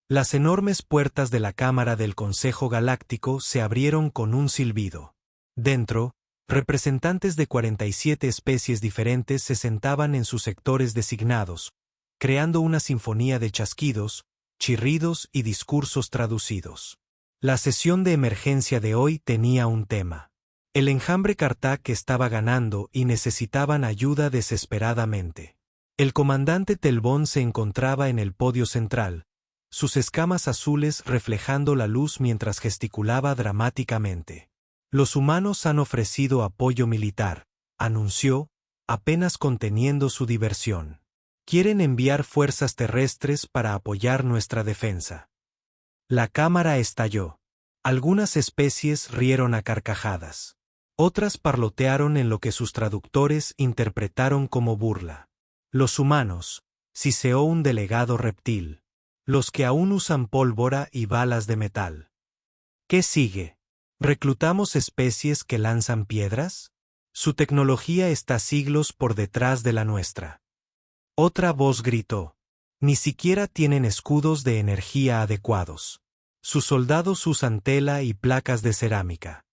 Las enormes puertas de la Cámara del Consejo Galáctico se abrieron con un silbido. Dentro, representantes de 47 especies diferentes se sentaban en sus sectores designados, creando una sinfonía de chasquidos, chirridos y discursos traducidos. La sesión de emergencia de hoy tenía un tema. El enjambre Kartak estaba ganando y necesitaban ayuda desesperadamente. El comandante Telbón se encontraba en el podio central, sus escamas azules reflejando la luz mientras gesticulaba dramáticamente. Los humanos han ofrecido apoyo militar, anunció, apenas conteniendo su diversión. Quieren enviar fuerzas terrestres para apoyar nuestra defensa. La cámara estalló. Algunas especies rieron a carcajadas. Otras parlotearon en lo que sus traductores interpretaron como burla. Los humanos, siseó un delegado reptil. Los que aún usan pólvora y balas de metal. ¿Qué sigue? ¿Reclutamos especies que lanzan piedras? Su tecnología está siglos por detrás de la nuestra. Otra voz gritó. Ni siquiera tienen escudos de energía adecuados. Sus soldados usan tela y placas de cerámica.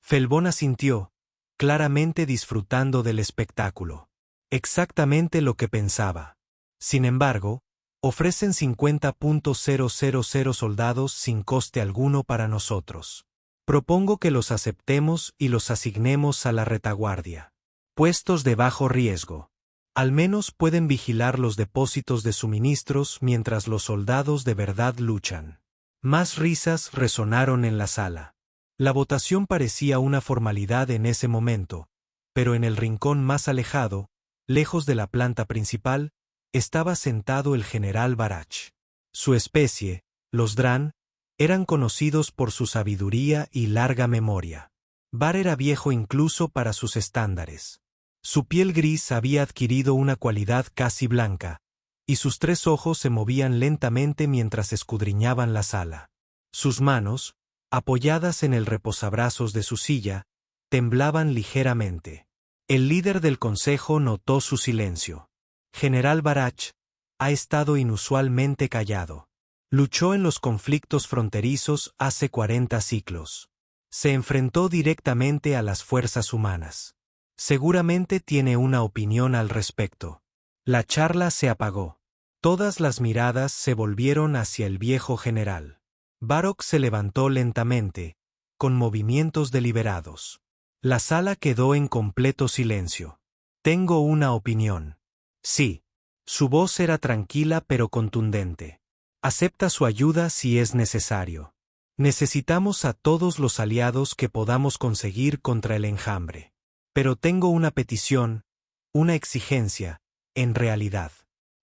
Felbón asintió, claramente disfrutando del espectáculo. Exactamente lo que pensaba. Sin embargo, ofrecen 50.000 soldados sin coste alguno para nosotros. Propongo que los aceptemos y los asignemos a la retaguardia. Puestos de bajo riesgo. Al menos pueden vigilar los depósitos de suministros mientras los soldados de verdad luchan. Más risas resonaron en la sala. La votación parecía una formalidad en ese momento, pero en el rincón más alejado, lejos de la planta principal, estaba sentado el general Barach. Su especie, los Dran, eran conocidos por su sabiduría y larga memoria. Bar era viejo incluso para sus estándares. Su piel gris había adquirido una cualidad casi blanca, y sus 3 ojos se movían lentamente mientras escudriñaban la sala. Sus manos, apoyadas en el reposabrazos de su silla, temblaban ligeramente. El líder del consejo notó su silencio. General Barach ha estado inusualmente callado. Luchó en los conflictos fronterizos hace 40 ciclos. Se enfrentó directamente a las fuerzas humanas. Seguramente tiene una opinión al respecto. La charla se apagó. Todas las miradas se volvieron hacia el viejo general. Barok se levantó lentamente, con movimientos deliberados. La sala quedó en completo silencio. Tengo una opinión. Sí. Su voz era tranquila pero contundente. Acepta su ayuda si es necesario. Necesitamos a todos los aliados que podamos conseguir contra el enjambre. Pero tengo una petición, una exigencia, en realidad.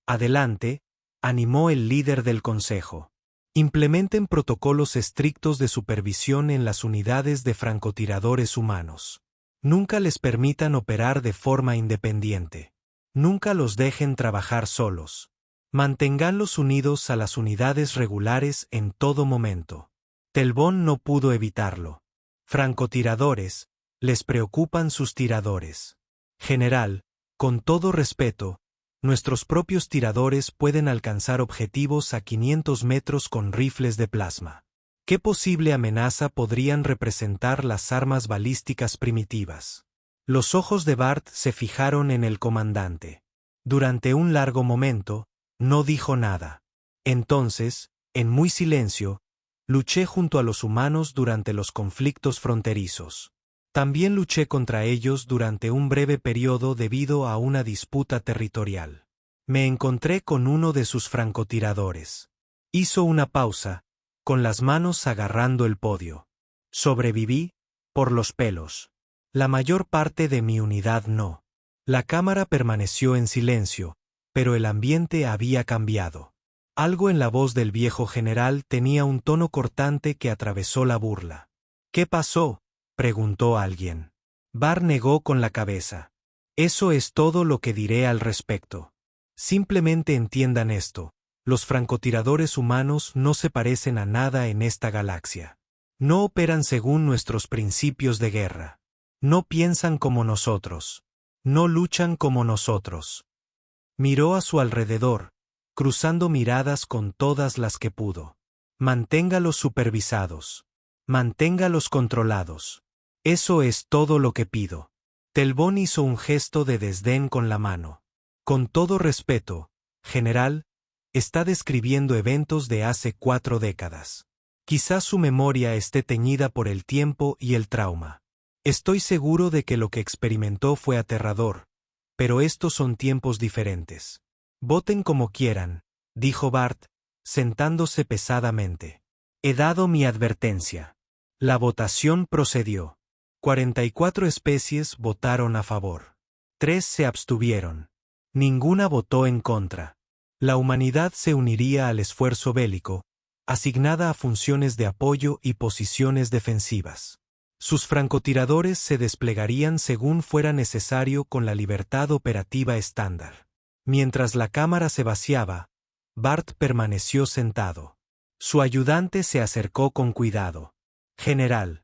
Adelante, animó el líder del consejo. Implementen protocolos estrictos de supervisión en las unidades de francotiradores humanos. Nunca les permitan operar de forma independiente. Nunca los dejen trabajar solos. Manténganlos unidos a las unidades regulares en todo momento. Telbón no pudo evitarlo. Francotiradores, les preocupan sus tiradores. General, con todo respeto, nuestros propios tiradores pueden alcanzar objetivos a 500 metros con rifles de plasma. ¿Qué posible amenaza podrían representar las armas balísticas primitivas? Los ojos de Bart se fijaron en el comandante. Durante un largo momento, no dijo nada. Entonces, en muy silencio, luché junto a los humanos durante los conflictos fronterizos. También luché contra ellos durante un breve periodo debido a una disputa territorial. Me encontré con uno de sus francotiradores. Hizo una pausa, con las manos agarrando el podio. Sobreviví, por los pelos. La mayor parte de mi unidad no. La cámara permaneció en silencio, pero el ambiente había cambiado. Algo en la voz del viejo general tenía un tono cortante que atravesó la burla. ¿Qué pasó?, preguntó alguien. Bar negó con la cabeza. Eso es todo lo que diré al respecto. Simplemente entiendan esto. Los francotiradores humanos no se parecen a nada en esta galaxia. No operan según nuestros principios de guerra. No piensan como nosotros. No luchan como nosotros. Miró a su alrededor, cruzando miradas con todas las que pudo. Manténgalos supervisados. Manténgalos controlados. Eso es todo lo que pido. Telbón hizo un gesto de desdén con la mano. Con todo respeto, general, está describiendo eventos de hace 4 décadas. Quizás su memoria esté teñida por el tiempo y el trauma. Estoy seguro de que lo que experimentó fue aterrador, pero estos son tiempos diferentes. Voten como quieran, dijo Bart, sentándose pesadamente. He dado mi advertencia. La votación procedió. 44 especies votaron a favor. 3 se abstuvieron. Ninguna votó en contra. La humanidad se uniría al esfuerzo bélico, asignada a funciones de apoyo y posiciones defensivas. Sus francotiradores se desplegarían según fuera necesario con la libertad operativa estándar. Mientras la cámara se vaciaba, Bart permaneció sentado. Su ayudante se acercó con cuidado. «General,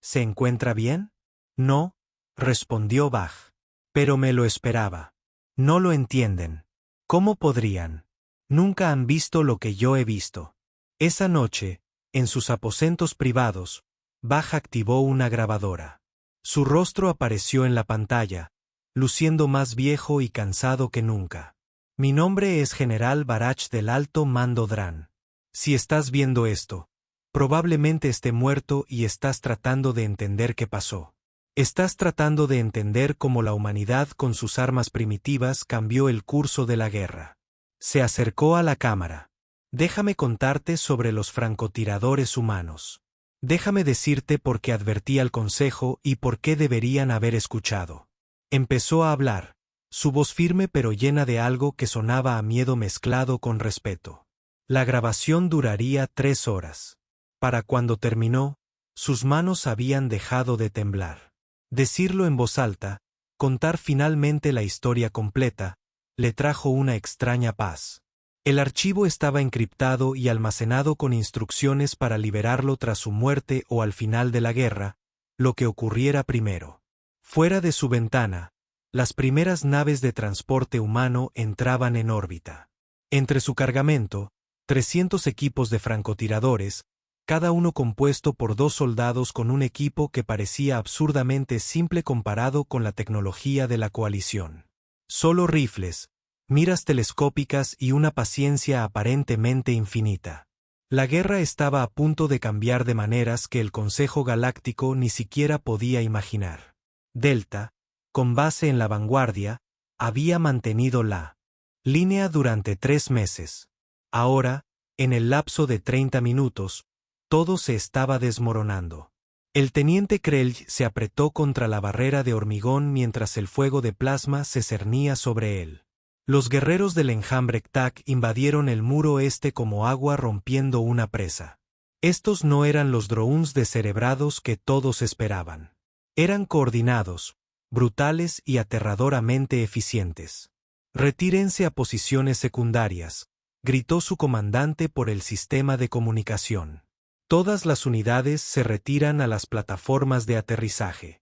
¿se encuentra bien?» «No», respondió Bach. «Pero me lo esperaba. No lo entienden. ¿Cómo podrían? Nunca han visto lo que yo he visto». Esa noche, en sus aposentos privados, Bach activó una grabadora. Su rostro apareció en la pantalla, luciendo más viejo y cansado que nunca. «Mi nombre es General Barach del Alto Mando Dran. Si estás viendo esto, probablemente esté muerto y estás tratando de entender qué pasó. Estás tratando de entender cómo la humanidad con sus armas primitivas cambió el curso de la guerra». Se acercó a la cámara. «Déjame contarte sobre los francotiradores humanos. Déjame decirte por qué advertí al Consejo y por qué deberían haber escuchado». Empezó a hablar, su voz firme pero llena de algo que sonaba a miedo mezclado con respeto. La grabación duraría 3 horas. Para cuando terminó, sus manos habían dejado de temblar. Decirlo en voz alta, contar finalmente la historia completa, le trajo una extraña paz. El archivo estaba encriptado y almacenado con instrucciones para liberarlo tras su muerte o al final de la guerra, lo que ocurriera primero. Fuera de su ventana, las primeras naves de transporte humano entraban en órbita. Entre su cargamento, 300 equipos de francotiradores, cada uno compuesto por 2 soldados con un equipo que parecía absurdamente simple comparado con la tecnología de la coalición. Solo rifles, miras telescópicas y una paciencia aparentemente infinita. La guerra estaba a punto de cambiar de maneras que el Consejo Galáctico ni siquiera podía imaginar. Delta, con base en la vanguardia, había mantenido la línea durante 3 meses. Ahora, en el lapso de 30 minutos, todo se estaba desmoronando. El teniente Krelj se apretó contra la barrera de hormigón mientras el fuego de plasma se cernía sobre él. Los guerreros del enjambre K'tak invadieron el muro este como agua rompiendo una presa. Estos no eran los drones descerebrados que todos esperaban. Eran coordinados, brutales y aterradoramente eficientes. «Retírense a posiciones secundarias», gritó su comandante por el sistema de comunicación. «Todas las unidades se retiran a las plataformas de aterrizaje».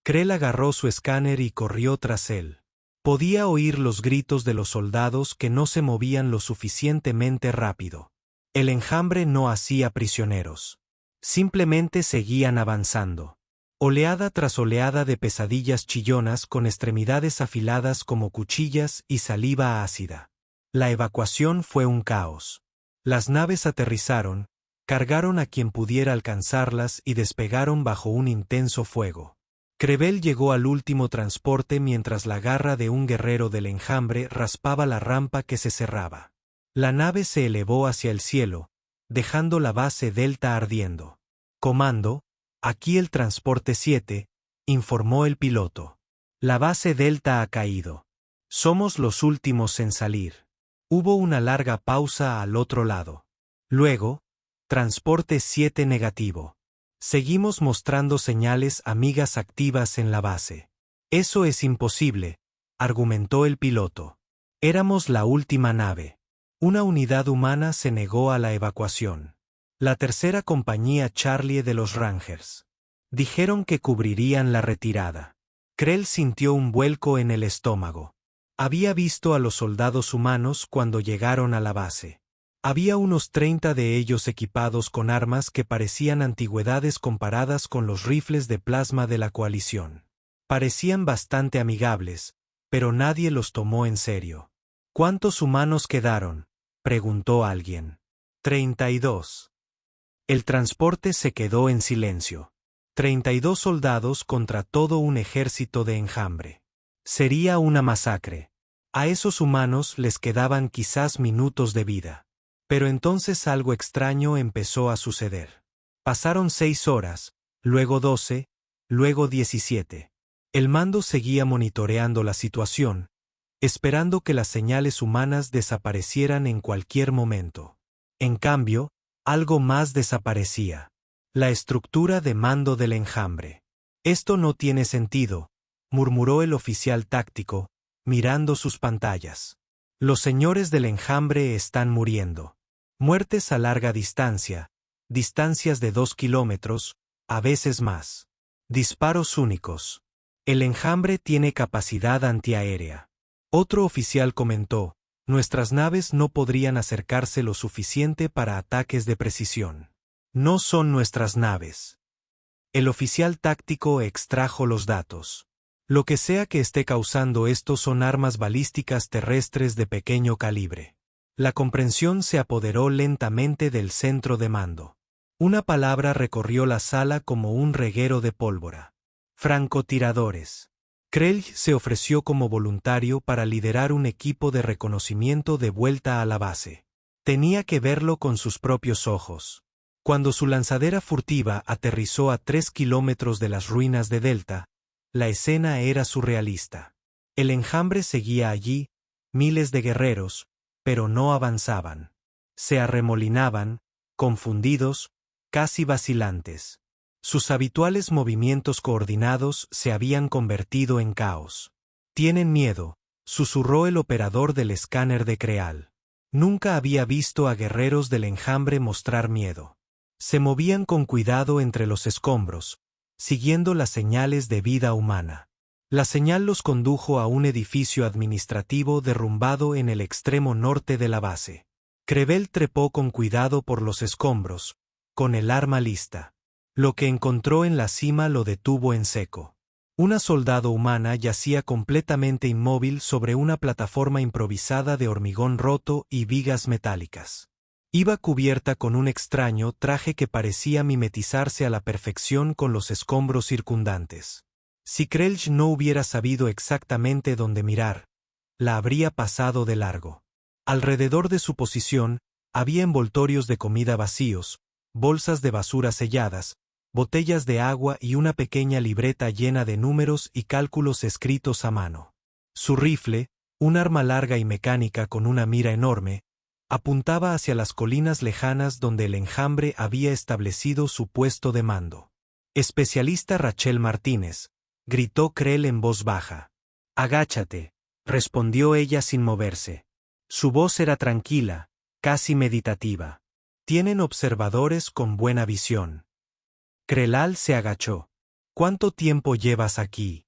Krell agarró su escáner y corrió tras él. Podía oír los gritos de los soldados que no se movían lo suficientemente rápido. El enjambre no hacía prisioneros. Simplemente seguían avanzando. Oleada tras oleada de pesadillas chillonas con extremidades afiladas como cuchillas y saliva ácida. La evacuación fue un caos. Las naves aterrizaron, cargaron a quien pudiera alcanzarlas y despegaron bajo un intenso fuego. Krevel llegó al último transporte mientras la garra de un guerrero del enjambre raspaba la rampa que se cerraba. La nave se elevó hacia el cielo, dejando la base Delta ardiendo. «Comando, aquí el transporte 7», informó el piloto. «La base Delta ha caído. Somos los últimos en salir». Hubo una larga pausa al otro lado. Luego, transporte 7 negativo. «Seguimos mostrando señales amigas activas en la base». «Eso es imposible», argumentó el piloto. «Éramos la última nave». Una unidad humana se negó a la evacuación. La tercera compañía Charlie de los Rangers. Dijeron que cubrirían la retirada. Krell sintió un vuelco en el estómago. Había visto a los soldados humanos cuando llegaron a la base. Había unos 30 de ellos equipados con armas que parecían antigüedades comparadas con los rifles de plasma de la coalición. Parecían bastante amigables, pero nadie los tomó en serio. ¿Cuántos humanos quedaron?, preguntó alguien. 32. El transporte se quedó en silencio. 32 soldados contra todo un ejército de enjambre. Sería una masacre. A esos humanos les quedaban quizás minutos de vida. Pero entonces algo extraño empezó a suceder. Pasaron 6 horas, luego 12, luego 17. El mando seguía monitoreando la situación, esperando que las señales humanas desaparecieran en cualquier momento. En cambio, algo más desaparecía. La estructura de mando del enjambre. Esto no tiene sentido, murmuró el oficial táctico, mirando sus pantallas. Los señores del enjambre están muriendo. Muertes a larga distancia, distancias de 2 kilómetros, a veces más. Disparos únicos. El enjambre tiene capacidad antiaérea. Otro oficial comentó, nuestras naves no podrían acercarse lo suficiente para ataques de precisión. No son nuestras naves. El oficial táctico extrajo los datos. Lo que sea que esté causando esto son armas balísticas terrestres de pequeño calibre. La comprensión se apoderó lentamente del centro de mando. Una palabra recorrió la sala como un reguero de pólvora. Francotiradores. Krelj se ofreció como voluntario para liderar un equipo de reconocimiento de vuelta a la base. Tenía que verlo con sus propios ojos. Cuando su lanzadera furtiva aterrizó a 3 kilómetros de las ruinas de Delta, la escena era surrealista. El enjambre seguía allí, miles de guerreros, pero no avanzaban. Se arremolinaban, confundidos, casi vacilantes. Sus habituales movimientos coordinados se habían convertido en caos. «Tienen miedo», susurró el operador del escáner de Creal. Nunca había visto a guerreros del enjambre mostrar miedo. Se movían con cuidado entre los escombros, siguiendo las señales de vida humana. La señal los condujo a un edificio administrativo derrumbado en el extremo norte de la base. Crevel trepó con cuidado por los escombros, con el arma lista. Lo que encontró en la cima lo detuvo en seco. Una soldado humana yacía completamente inmóvil sobre una plataforma improvisada de hormigón roto y vigas metálicas. Iba cubierta con un extraño traje que parecía mimetizarse a la perfección con los escombros circundantes. Si Krelj no hubiera sabido exactamente dónde mirar, la habría pasado de largo. Alrededor de su posición, había envoltorios de comida vacíos, bolsas de basura selladas, botellas de agua y una pequeña libreta llena de números y cálculos escritos a mano. Su rifle, un arma larga y mecánica con una mira enorme, apuntaba hacia las colinas lejanas donde el enjambre había establecido su puesto de mando. «Especialista Rachel Martínez», gritó Krell en voz baja. «Agáchate», respondió ella sin moverse. Su voz era tranquila, casi meditativa. «Tienen observadores con buena visión». Krelal se agachó. «¿Cuánto tiempo llevas aquí?»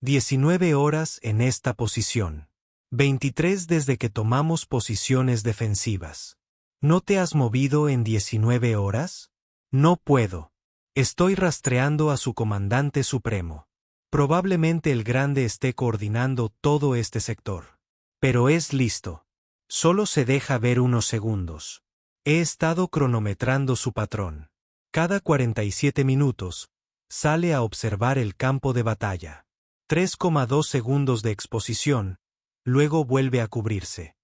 19 horas en esta posición. 23 desde que tomamos posiciones defensivas. ¿No te has movido en 19 horas? No puedo. Estoy rastreando a su comandante supremo. Probablemente el Grande esté coordinando todo este sector. Pero es listo. Solo se deja ver unos segundos. He estado cronometrando su patrón. Cada 47 minutos, sale a observar el campo de batalla. 3,2 segundos de exposición, luego vuelve a cubrirse.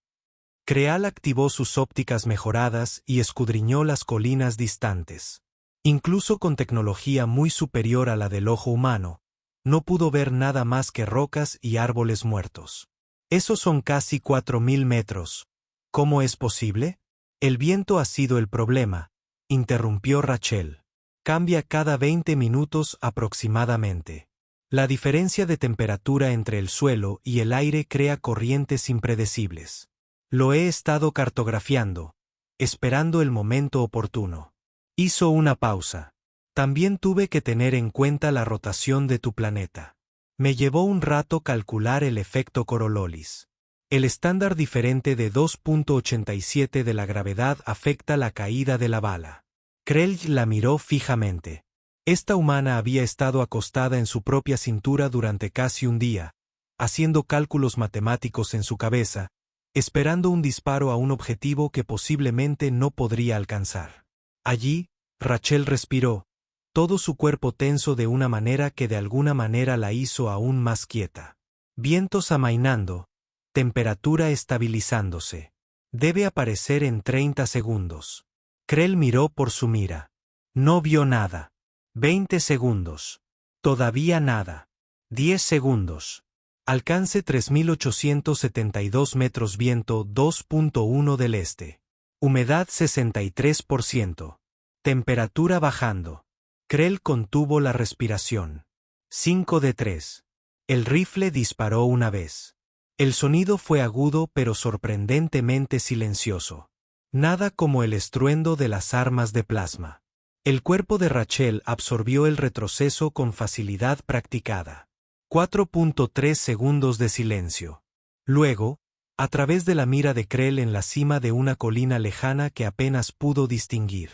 Creal activó sus ópticas mejoradas y escudriñó las colinas distantes. Incluso con tecnología muy superior a la del ojo humano, no pudo ver nada más que rocas y árboles muertos. Esos son casi 4.000 metros. ¿Cómo es posible? El viento ha sido el problema, interrumpió Rachel. Cambia cada 20 minutos aproximadamente. La diferencia de temperatura entre el suelo y el aire crea corrientes impredecibles. Lo he estado cartografiando, esperando el momento oportuno. Hizo una pausa. También tuve que tener en cuenta la rotación de tu planeta. Me llevó un rato calcular el efecto Coriolis. El estándar diferente de 2.87 de la gravedad afecta la caída de la bala. Krell la miró fijamente. Esta humana había estado acostada en su propia cintura durante casi un día, haciendo cálculos matemáticos en su cabeza, esperando un disparo a un objetivo que posiblemente no podría alcanzar. Allí, Rachel respiró, todo su cuerpo tenso de una manera que de alguna manera la hizo aún más quieta. Vientos amainando, temperatura estabilizándose. Debe aparecer en 30 segundos. Krell miró por su mira. No vio nada. 20 segundos. Todavía nada. 10 segundos. Alcance 3872 metros, viento 2.1 del este. Humedad 63%. Temperatura bajando. Krell contuvo la respiración. 5 de 3. El rifle disparó una vez. El sonido fue agudo pero sorprendentemente silencioso. Nada como el estruendo de las armas de plasma. El cuerpo de Rachel absorbió el retroceso con facilidad practicada. 4.3 segundos de silencio. Luego, a través de la mira de Krell en la cima de una colina lejana que apenas pudo distinguir,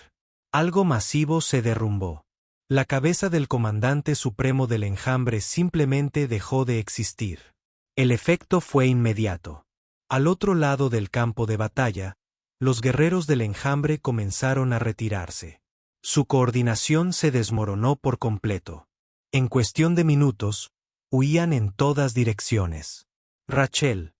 algo masivo se derrumbó. La cabeza del comandante supremo del enjambre simplemente dejó de existir. El efecto fue inmediato. Al otro lado del campo de batalla, los guerreros del enjambre comenzaron a retirarse. Su coordinación se desmoronó por completo. En cuestión de minutos, huían en todas direcciones. Rachel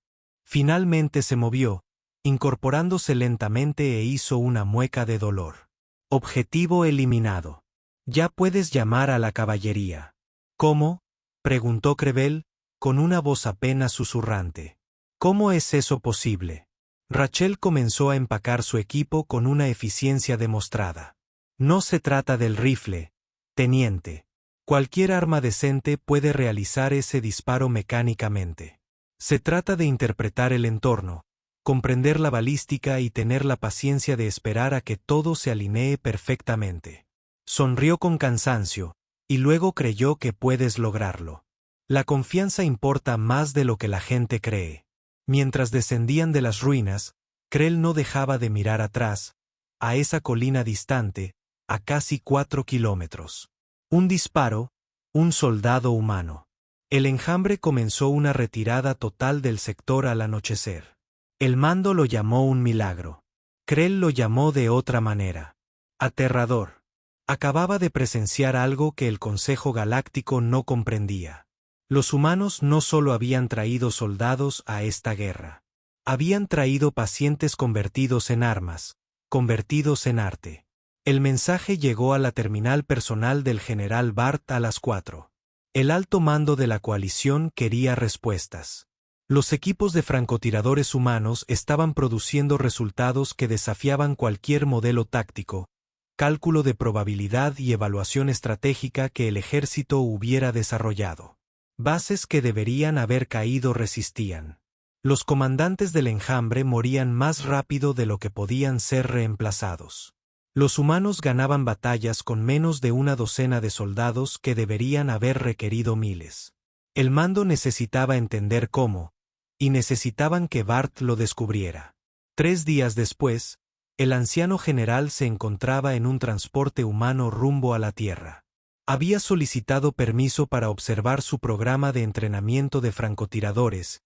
finalmente se movió, incorporándose lentamente e hizo una mueca de dolor. Objetivo eliminado. Ya puedes llamar a la caballería. ¿Cómo?, preguntó Krevel, con una voz apenas susurrante. ¿Cómo es eso posible? Rachel comenzó a empacar su equipo con una eficiencia demostrada. No se trata del rifle, teniente. Cualquier arma decente puede realizar ese disparo mecánicamente. Se trata de interpretar el entorno, comprender la balística y tener la paciencia de esperar a que todo se alinee perfectamente. Sonrió con cansancio, y luego creyó que puedes lograrlo. La confianza importa más de lo que la gente cree. Mientras descendían de las ruinas, Krell no dejaba de mirar atrás, a esa colina distante, a casi 4 kilómetros. Un disparo, un soldado humano. El enjambre comenzó una retirada total del sector al anochecer. El mando lo llamó un milagro. Krell lo llamó de otra manera. Aterrador. Acababa de presenciar algo que el Consejo Galáctico no comprendía. Los humanos no solo habían traído soldados a esta guerra. Habían traído pacientes convertidos en armas, convertidos en arte. El mensaje llegó a la terminal personal del general Bart a las 4. El alto mando de la coalición quería respuestas. Los equipos de francotiradores humanos estaban produciendo resultados que desafiaban cualquier modelo táctico, cálculo de probabilidad y evaluación estratégica que el ejército hubiera desarrollado. Bases que deberían haber caído resistían. Los comandantes del enjambre morían más rápido de lo que podían ser reemplazados. Los humanos ganaban batallas con menos de una docena de soldados que deberían haber requerido miles. El mando necesitaba entender cómo, y necesitaban que Bart lo descubriera. 3 días después, el anciano general se encontraba en un transporte humano rumbo a la Tierra. Había solicitado permiso para observar su programa de entrenamiento de francotiradores,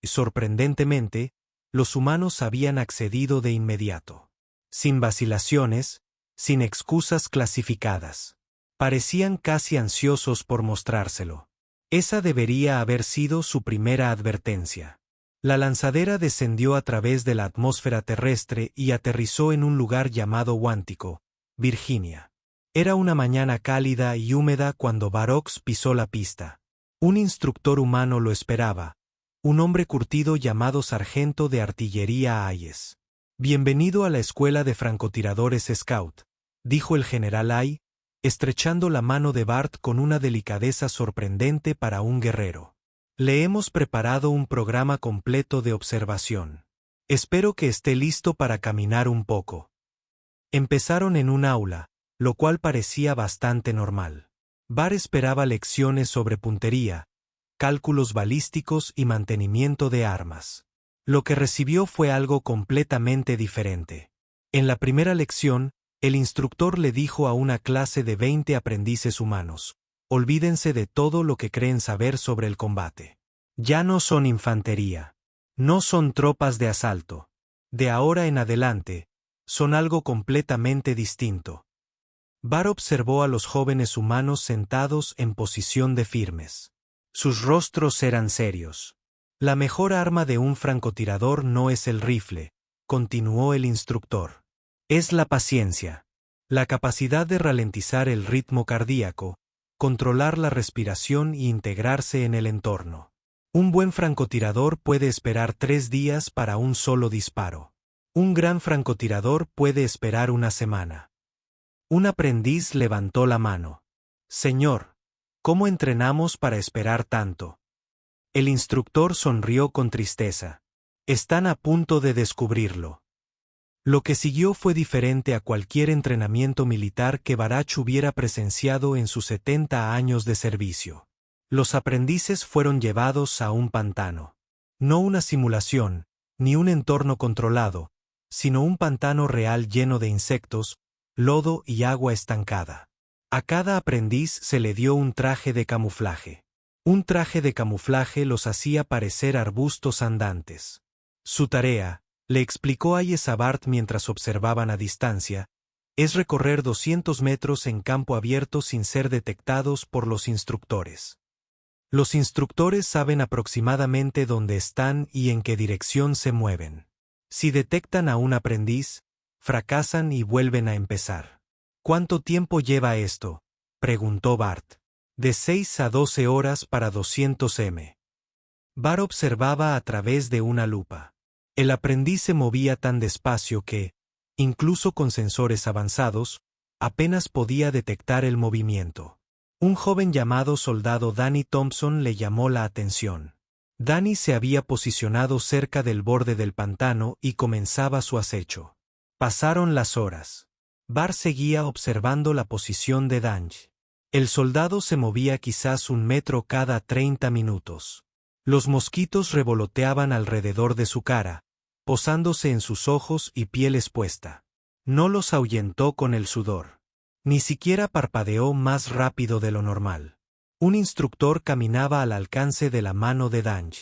y sorprendentemente, los humanos habían accedido de inmediato. Sin vacilaciones, sin excusas clasificadas. Parecían casi ansiosos por mostrárselo. Esa debería haber sido su primera advertencia. La lanzadera descendió a través de la atmósfera terrestre y aterrizó en un lugar llamado Quantico, Virginia. Era una mañana cálida y húmeda cuando Barox pisó la pista. Un instructor humano lo esperaba, un hombre curtido llamado Sargento de Artillería Hayes. «Bienvenido a la escuela de francotiradores Scout», dijo el general Hay, estrechando la mano de Bart con una delicadeza sorprendente para un guerrero. «Le hemos preparado un programa completo de observación. Espero que esté listo para caminar un poco». Empezaron en un aula, lo cual parecía bastante normal. Bart esperaba lecciones sobre puntería, cálculos balísticos y mantenimiento de armas. Lo que recibió fue algo completamente diferente. En la primera lección, el instructor le dijo a una clase de 20 aprendices humanos: olvídense de todo lo que creen saber sobre el combate. Ya no son infantería. No son tropas de asalto. De ahora en adelante, son algo completamente distinto. Bar observó a los jóvenes humanos sentados en posición de firmes. Sus rostros eran serios. La mejor arma de un francotirador no es el rifle, continuó el instructor. Es la paciencia. La capacidad de ralentizar el ritmo cardíaco, controlar la respiración y integrarse en el entorno. Un buen francotirador puede esperar 3 días para un solo disparo. Un gran francotirador puede esperar una semana. Un aprendiz levantó la mano. Señor, ¿cómo entrenamos para esperar tanto? El instructor sonrió con tristeza. Están a punto de descubrirlo. Lo que siguió fue diferente a cualquier entrenamiento militar que Barach hubiera presenciado en sus 70 años de servicio. Los aprendices fueron llevados a un pantano. No una simulación, ni un entorno controlado, sino un pantano real lleno de insectos, lodo y agua estancada. A cada aprendiz se le dio un traje de camuflaje. Un traje de camuflaje los hacía parecer arbustos andantes. Su tarea, le explicó Hayes a Bart mientras observaban a distancia, es recorrer 200 metros en campo abierto sin ser detectados por los instructores. Los instructores saben aproximadamente dónde están y en qué dirección se mueven. Si detectan a un aprendiz, fracasan y vuelven a empezar. ¿Cuánto tiempo lleva esto?, preguntó Bart. De 6 a 12 horas para 200 m. Bart observaba a través de una lupa. El aprendiz se movía tan despacio que, incluso con sensores avanzados, apenas podía detectar el movimiento. Un joven llamado soldado Danny Thompson le llamó la atención. Danny se había posicionado cerca del borde del pantano y comenzaba su acecho. Pasaron las horas. Bart seguía observando la posición de Danny. El soldado se movía quizás 1 metro cada 30 minutos. Los mosquitos revoloteaban alrededor de su cara, posándose en sus ojos y piel expuesta. No los ahuyentó con el sudor. Ni siquiera parpadeó más rápido de lo normal. Un instructor caminaba al alcance de la mano de Danny.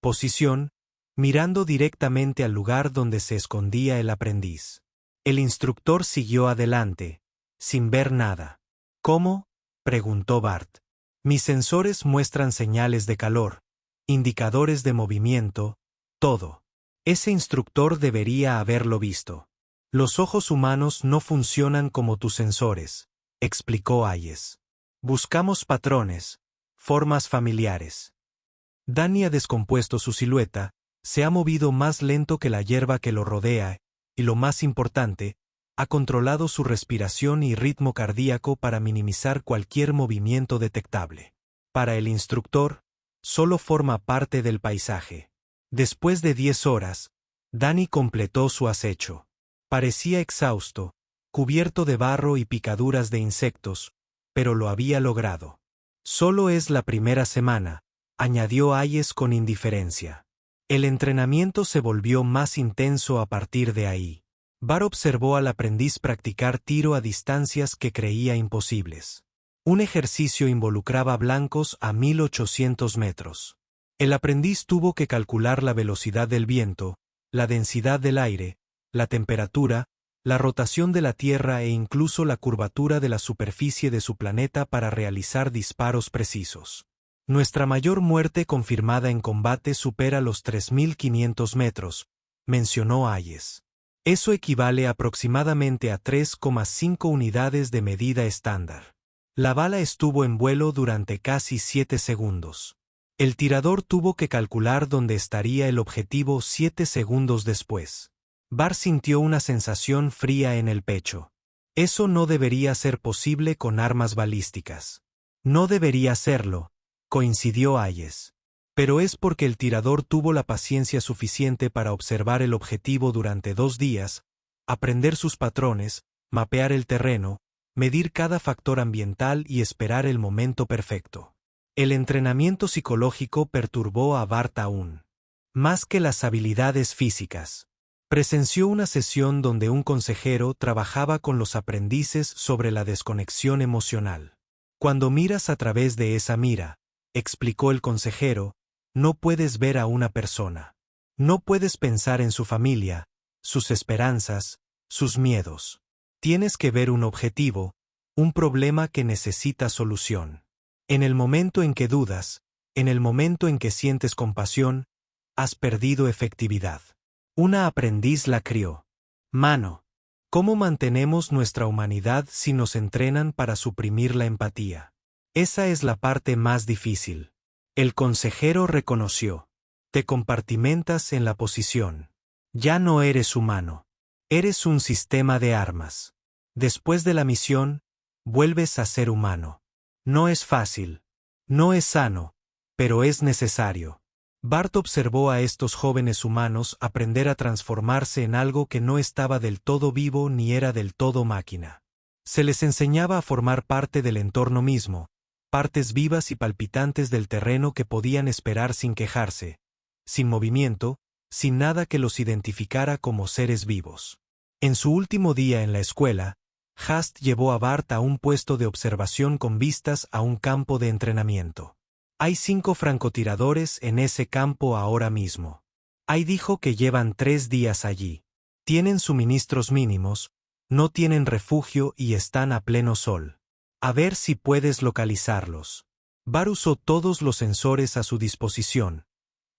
Posición, mirando directamente al lugar donde se escondía el aprendiz. El instructor siguió adelante, sin ver nada. ¿Cómo?, preguntó Bart. Mis sensores muestran señales de calor, indicadores de movimiento, todo. Ese instructor debería haberlo visto. Los ojos humanos no funcionan como tus sensores, explicó Hayes. Buscamos patrones, formas familiares. Danny ha descompuesto su silueta, se ha movido más lento que la hierba que lo rodea, y lo más importante, ha controlado su respiración y ritmo cardíaco para minimizar cualquier movimiento detectable. Para el instructor, solo forma parte del paisaje. Después de 10 horas, Danny completó su acecho. Parecía exhausto, cubierto de barro y picaduras de insectos, pero lo había logrado. Solo es la primera semana, añadió Hayes con indiferencia. El entrenamiento se volvió más intenso a partir de ahí. Bart observó al aprendiz practicar tiro a distancias que creía imposibles. Un ejercicio involucraba blancos a 1800 metros. El aprendiz tuvo que calcular la velocidad del viento, la densidad del aire, la temperatura, la rotación de la Tierra e incluso la curvatura de la superficie de su planeta para realizar disparos precisos. Nuestra mayor muerte confirmada en combate supera los 3500 metros, mencionó Hayes. Eso equivale aproximadamente a 3,5 unidades de medida estándar. La bala estuvo en vuelo durante casi 7 segundos. El tirador tuvo que calcular dónde estaría el objetivo 7 segundos después. Bart sintió una sensación fría en el pecho. Eso no debería ser posible con armas balísticas. No debería serlo, coincidió Hayes. Pero es porque el tirador tuvo la paciencia suficiente para observar el objetivo durante 2 días, aprender sus patrones, mapear el terreno, medir cada factor ambiental y esperar el momento perfecto. El entrenamiento psicológico perturbó a Bart aún más que las habilidades físicas. Presenció una sesión donde un consejero trabajaba con los aprendices sobre la desconexión emocional. Cuando miras a través de esa mira, explicó el consejero, no puedes ver a una persona. No puedes pensar en su familia, sus esperanzas, sus miedos. Tienes que ver un objetivo, un problema que necesita solución. En el momento en que dudas, en el momento en que sientes compasión, has perdido efectividad. Una aprendiz la crió. Mano. ¿Cómo mantenemos nuestra humanidad si nos entrenan para suprimir la empatía? Esa es la parte más difícil. El consejero reconoció. Te compartimentas en la posición. Ya no eres humano. Eres un sistema de armas. Después de la misión, vuelves a ser humano. No es fácil. No es sano, pero es necesario. Bart observó a estos jóvenes humanos aprender a transformarse en algo que no estaba del todo vivo ni era del todo máquina. Se les enseñaba a formar parte del entorno mismo, partes vivas y palpitantes del terreno que podían esperar sin quejarse, sin movimiento, sin nada que los identificara como seres vivos. En su último día en la escuela, Hast llevó a Bart a un puesto de observación con vistas a un campo de entrenamiento. Hay 5 francotiradores en ese campo ahora mismo. Hay dijo que llevan 3 días allí. Tienen suministros mínimos, no tienen refugio y están a pleno sol. A ver si puedes localizarlos. Bart usó todos los sensores a su disposición.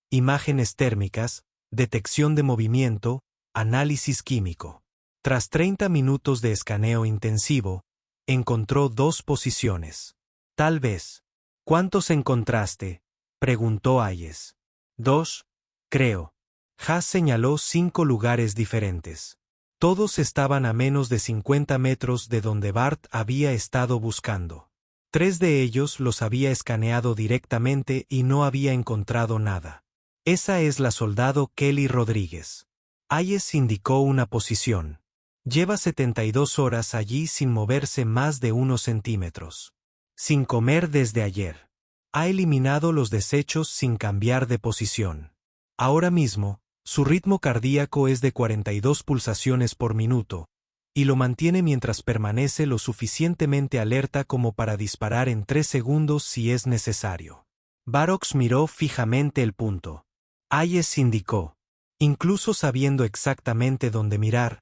Imágenes térmicas, detección de movimiento, análisis químico. Tras 30 minutos de escaneo intensivo, encontró 2 posiciones. Tal vez. ¿Cuántos encontraste?, preguntó Hayes. 2, creo. Haas señaló 5 lugares diferentes. Todos estaban a menos de 50 metros de donde Bart había estado buscando. 3 de ellos los había escaneado directamente y no había encontrado nada. Esa es la soldado Kelly Rodríguez. Hayes indicó una posición. Lleva 72 horas allí sin moverse más de unos centímetros. Sin comer desde ayer. Ha eliminado los desechos sin cambiar de posición. Ahora mismo, su ritmo cardíaco es de 42 pulsaciones por minuto, y lo mantiene mientras permanece lo suficientemente alerta como para disparar en 3 segundos si es necesario. Barox miró fijamente el punto. Hayes indicó. Incluso sabiendo exactamente dónde mirar,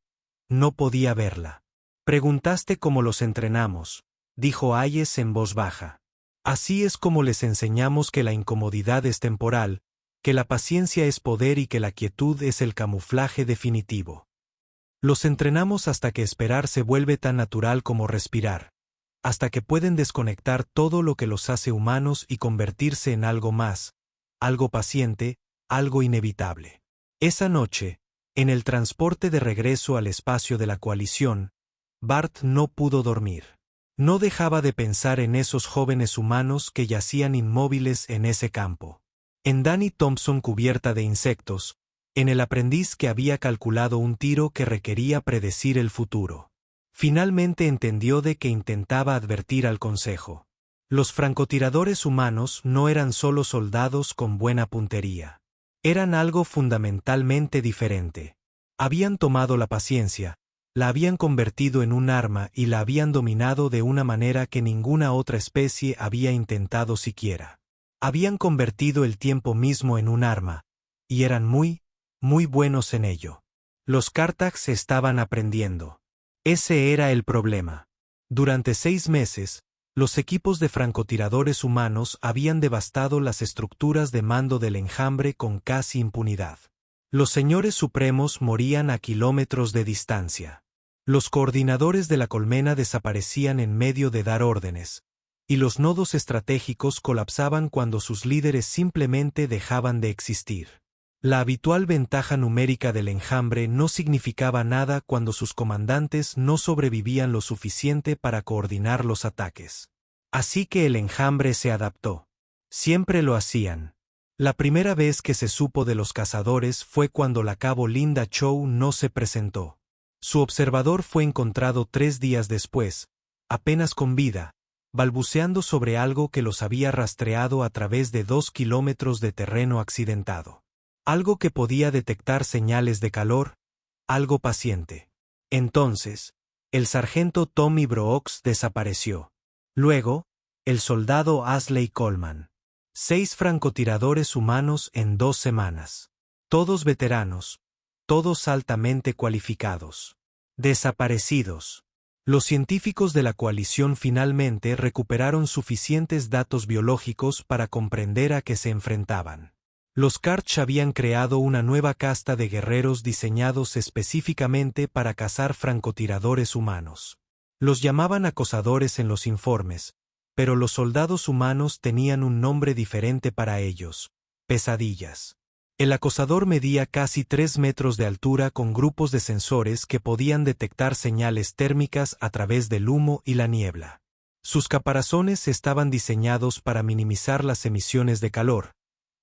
no podía verla. Preguntaste cómo los entrenamos, dijo Hayes en voz baja. Así es como les enseñamos que la incomodidad es temporal, que la paciencia es poder y que la quietud es el camuflaje definitivo. Los entrenamos hasta que esperar se vuelve tan natural como respirar, hasta que pueden desconectar todo lo que los hace humanos y convertirse en algo más, algo paciente, algo inevitable. Esa noche, en el transporte de regreso al espacio de la coalición, Bart no pudo dormir. No dejaba de pensar en esos jóvenes humanos que yacían inmóviles en ese campo. En Danny Thompson cubierta de insectos, en el aprendiz que había calculado un tiro que requería predecir el futuro. Finalmente entendió de que intentaba advertir al consejo. Los francotiradores humanos no eran solo soldados con buena puntería. Eran algo fundamentalmente diferente. Habían tomado la paciencia, la habían convertido en un arma y la habían dominado de una manera que ninguna otra especie había intentado siquiera. Habían convertido el tiempo mismo en un arma, y eran muy buenos en ello. Los Cartags estaban aprendiendo. Ese era el problema. Durante 6 meses, los equipos de francotiradores humanos habían devastado las estructuras de mando del Enjambre con casi impunidad. Los señores supremos morían a kilómetros de distancia. Los coordinadores de la colmena desaparecían en medio de dar órdenes, y los nodos estratégicos colapsaban cuando sus líderes simplemente dejaban de existir. La habitual ventaja numérica del Enjambre no significaba nada cuando sus comandantes no sobrevivían lo suficiente para coordinar los ataques. Así que el Enjambre se adaptó. Siempre lo hacían. La primera vez que se supo de los cazadores fue cuando la cabo Linda Chow no se presentó. Su observador fue encontrado 3 días después, apenas con vida, balbuceando sobre algo que los había rastreado a través de 2 kilómetros de terreno accidentado. Algo que podía detectar señales de calor, algo paciente. Entonces, el sargento Tommy Brooks desapareció. Luego, el soldado Ashley Coleman. 6 francotiradores humanos en 2 semanas. Todos veteranos, todos altamente cualificados. Desaparecidos. Los científicos de la coalición finalmente recuperaron suficientes datos biológicos para comprender a qué se enfrentaban. Los Karch habían creado una nueva casta de guerreros diseñados específicamente para cazar francotiradores humanos. Los llamaban acosadores en los informes, pero los soldados humanos tenían un nombre diferente para ellos: pesadillas. El acosador medía casi 3 metros de altura con grupos de sensores que podían detectar señales térmicas a través del humo y la niebla. Sus caparazones estaban diseñados para minimizar las emisiones de calor,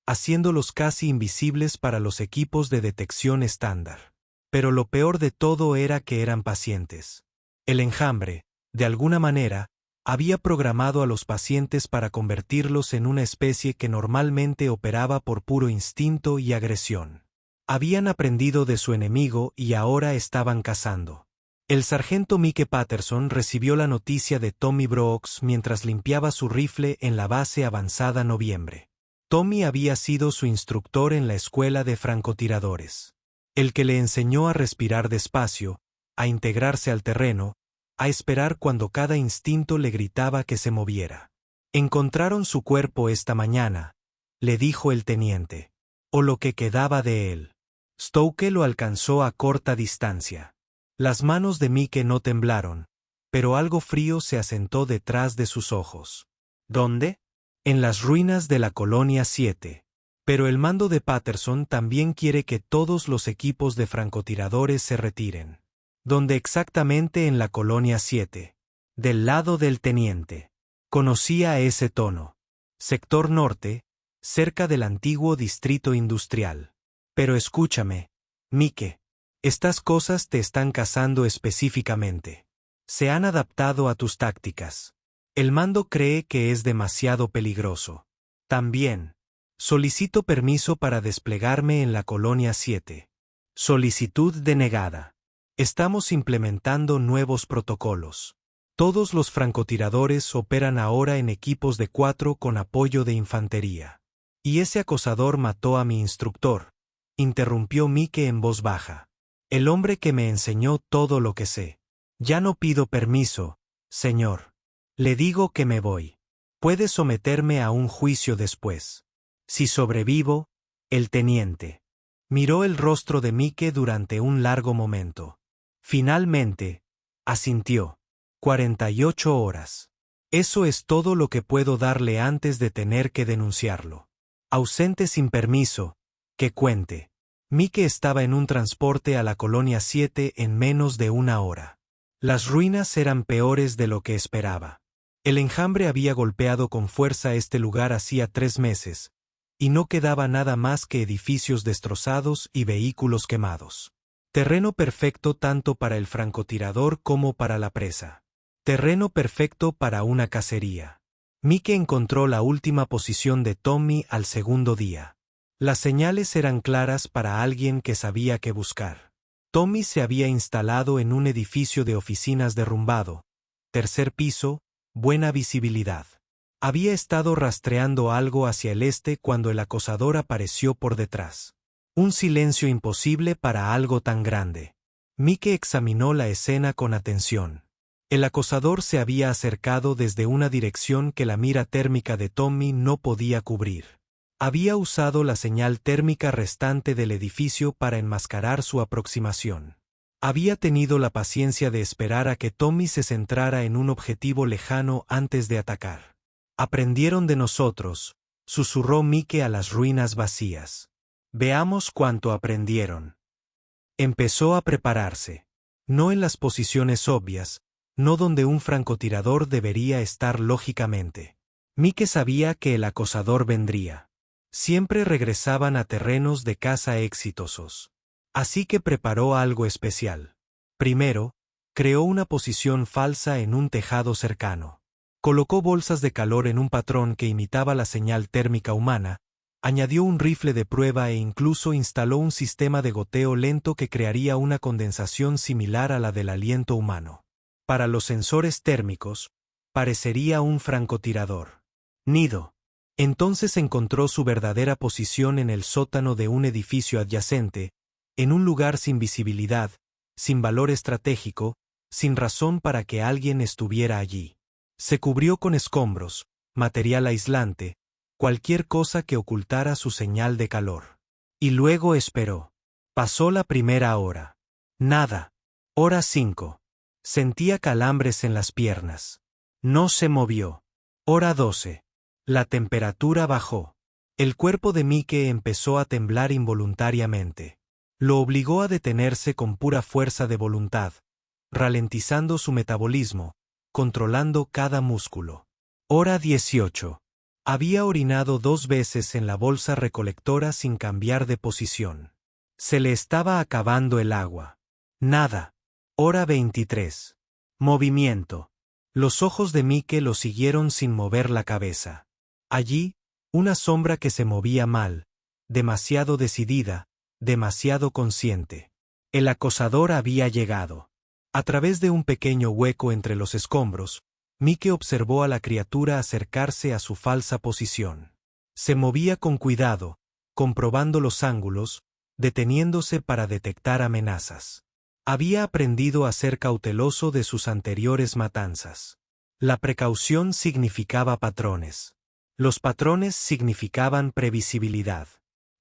haciéndolos casi invisibles para los equipos de detección estándar. Pero lo peor de todo era que eran pacientes. El enjambre, de alguna manera, había programado a los pacientes para convertirlos en una especie que normalmente operaba por puro instinto y agresión. Habían aprendido de su enemigo y ahora estaban cazando. El sargento Mike Patterson recibió la noticia de Tommy Brooks mientras limpiaba su rifle en la base avanzada Noviembre. Tommy había sido su instructor en la escuela de francotiradores. El que le enseñó a respirar despacio, a integrarse al terreno, a esperar cuando cada instinto le gritaba que se moviera. Encontraron su cuerpo esta mañana, le dijo el teniente. O lo que quedaba de él. Stokes lo alcanzó a corta distancia. Las manos de Mike no temblaron, pero algo frío se asentó detrás de sus ojos. ¿Dónde? En las ruinas de la Colonia 7. Pero el mando de Patterson también quiere que todos los equipos de francotiradores se retiren. ¿Dónde exactamente en la Colonia 7? Del lado del teniente. Conocía ese tono. Sector norte, cerca del antiguo distrito industrial. Pero escúchame, Mike. Estas cosas te están cazando específicamente. Se han adaptado a tus tácticas. El mando cree que es demasiado peligroso. También. Solicito permiso para desplegarme en la Colonia 7. Solicitud denegada. Estamos implementando nuevos protocolos. Todos los francotiradores operan ahora en equipos de 4 con apoyo de infantería. Y ese acosador mató a mi instructor, interrumpió Mike en voz baja. El hombre que me enseñó todo lo que sé. Ya no pido permiso, señor. Le digo que me voy. Puede someterme a un juicio después. Si sobrevivo, el teniente. Miró el rostro de Mike durante un largo momento. Finalmente, asintió. 48 horas. Eso es todo lo que puedo darle antes de tener que denunciarlo. Ausente sin permiso, que cuente. Mike estaba en un transporte a la Colonia 7 en menos de una hora. Las ruinas eran peores de lo que esperaba. El enjambre había golpeado con fuerza este lugar hacía 3 meses, y no quedaba nada más que edificios destrozados y vehículos quemados. Terreno perfecto tanto para el francotirador como para la presa. Terreno perfecto para una cacería. Mike encontró la última posición de Tommy al segundo día. Las señales eran claras para alguien que sabía qué buscar. Tommy se había instalado en un edificio de oficinas derrumbado. 3er piso, buena visibilidad. Había estado rastreando algo hacia el este cuando el acosador apareció por detrás. Un silencio imposible para algo tan grande. Mike examinó la escena con atención. El acosador se había acercado desde una dirección que la mira térmica de Tommy no podía cubrir. Había usado la señal térmica restante del edificio para enmascarar su aproximación. Había tenido la paciencia de esperar a que Tommy se centrara en un objetivo lejano antes de atacar. Aprendieron de nosotros, susurró Mike a las ruinas vacías. Veamos cuánto aprendieron. Empezó a prepararse. No en las posiciones obvias, no donde un francotirador debería estar lógicamente. Mike sabía que el acosador vendría. Siempre regresaban a terrenos de caza exitosos. Así que preparó algo especial. Primero, creó una posición falsa en un tejado cercano. Colocó bolsas de calor en un patrón que imitaba la señal térmica humana, añadió un rifle de prueba e incluso instaló un sistema de goteo lento que crearía una condensación similar a la del aliento humano. Para los sensores térmicos, parecería un francotirador. Nido. Entonces encontró su verdadera posición en el sótano de un edificio adyacente, en un lugar sin visibilidad, sin valor estratégico, sin razón para que alguien estuviera allí. Se cubrió con escombros, material aislante, cualquier cosa que ocultara su señal de calor. Y luego esperó. Pasó la primera hora. Nada. Hora 5. Sentía calambres en las piernas. No se movió. Hora 12. La temperatura bajó. El cuerpo de Mike empezó a temblar involuntariamente. Lo obligó a detenerse con pura fuerza de voluntad, ralentizando su metabolismo, controlando cada músculo. Hora 18. Había orinado 2 veces en la bolsa recolectora sin cambiar de posición. Se le estaba acabando el agua. Nada. Hora 23. Movimiento. Los ojos de Mike lo siguieron sin mover la cabeza. Allí, una sombra que se movía mal, demasiado decidida, demasiado consciente. El acosador había llegado. A través de un pequeño hueco entre los escombros, Mike observó a la criatura acercarse a su falsa posición. Se movía con cuidado, comprobando los ángulos, deteniéndose para detectar amenazas. Había aprendido a ser cauteloso de sus anteriores matanzas. La precaución significaba patrones. Los patrones significaban previsibilidad.